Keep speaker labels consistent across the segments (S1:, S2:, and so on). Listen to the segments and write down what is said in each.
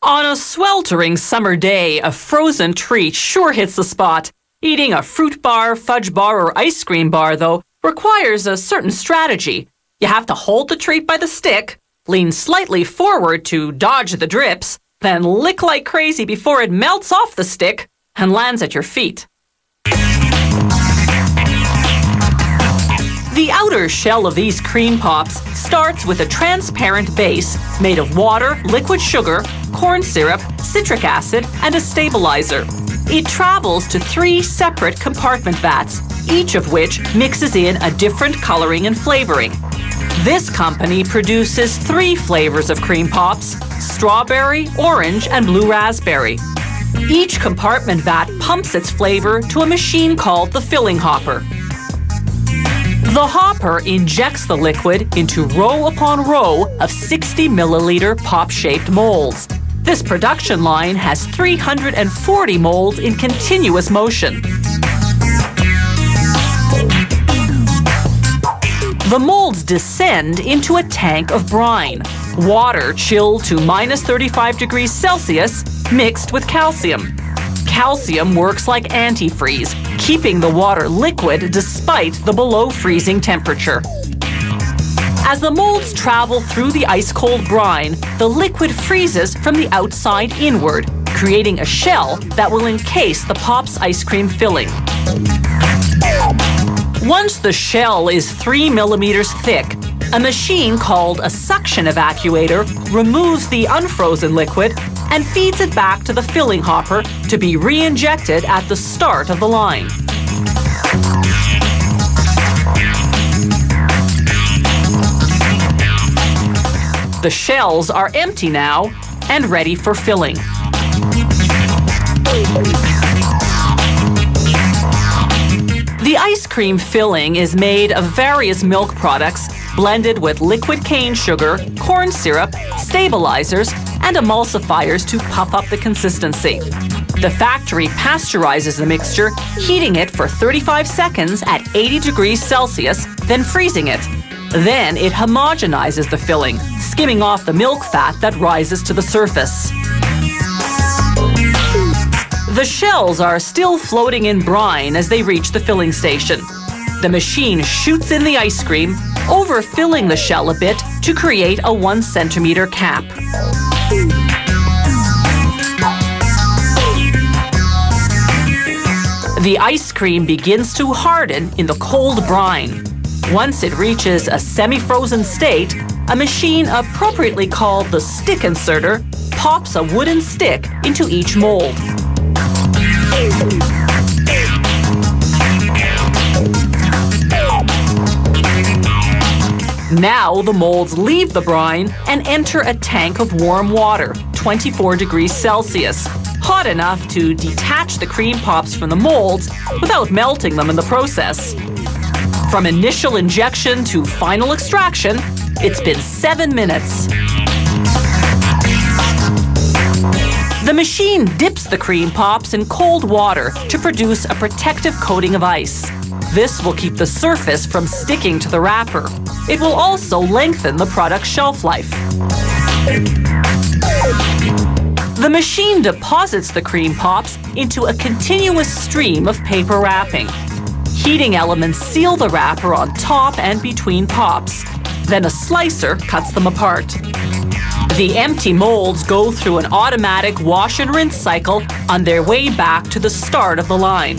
S1: On a sweltering summer day, a frozen treat sure hits the spot. Eating a fruit bar, fudge bar, or ice cream bar, though, requires a certain strategy. You have to hold the treat by the stick, lean slightly forward to dodge the drips, then lick like crazy before it melts off the stick and lands at your feet. The outer shell of these cream pops starts with a transparent base made of water, liquid sugar, corn syrup, citric acid, and a stabilizer. It travels to 3 separate compartment vats, each of which mixes in a different coloring and flavoring. This company produces 3 flavors of cream pops: strawberry, orange, and blue raspberry. Each compartment vat pumps its flavor to a machine called the filling hopper. The hopper injects the liquid into row upon row of 60-milliliter pop-shaped molds. This production line has 340 molds in continuous motion. The molds descend into a tank of brine, water chilled to -35 degrees Celsius, mixed with calcium. Calcium works like antifreeze, keeping the water liquid despite the below-freezing temperature. As the molds travel through the ice-cold brine, the liquid freezes from the outside inward, creating a shell that will encase the pop's ice cream filling. Once the shell is 3 millimeters thick, a machine called a suction evacuator removes the unfrozen liquid and feeds it back to the filling hopper to be re-injected at the start of the line. The shells are empty now and ready for filling. The ice cream filling is made of various milk products blended with liquid cane sugar, corn syrup, stabilizers, and emulsifiers to puff up the consistency. The factory pasteurizes the mixture, heating it for 35 seconds at 80 degrees Celsius, then freezing it. Then it homogenizes the filling, skimming off the milk fat that rises to the surface. The shells are still floating in brine as they reach the filling station. The machine shoots in the ice cream, overfilling the shell a bit to create a 1-centimeter cap. The ice cream begins to harden in the cold brine. Once it reaches a semi-frozen state, a machine appropriately called the stick inserter pops a wooden stick into each mold. Now the molds leave the brine and enter a tank of warm water, 24 degrees Celsius, hot enough to detach the cream pops from the molds without melting them in the process. From initial injection to final extraction, it's been 7 minutes. The machine dips the cream pops in cold water to produce a protective coating of ice. This will keep the surface from sticking to the wrapper. It will also lengthen the product's shelf life. The machine deposits the cream pops into a continuous stream of paper wrapping. Heating elements seal the wrapper on top and between pops. Then a slicer cuts them apart. The empty molds go through an automatic wash and rinse cycle on their way back to the start of the line.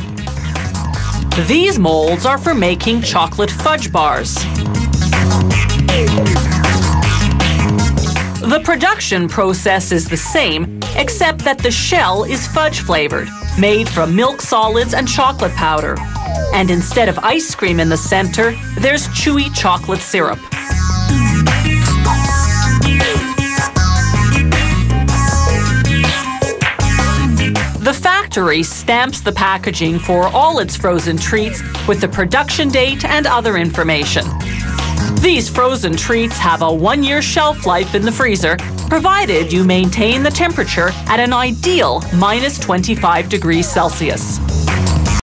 S1: These molds are for making chocolate fudge bars. The production process is the same, except that the shell is fudge flavored, made from milk solids and chocolate powder. And instead of ice cream in the center, there's chewy chocolate syrup. The factory stamps the packaging for all its frozen treats with the production date and other information. These frozen treats have a 1-year shelf life in the freezer, provided you maintain the temperature at an ideal -25 degrees Celsius.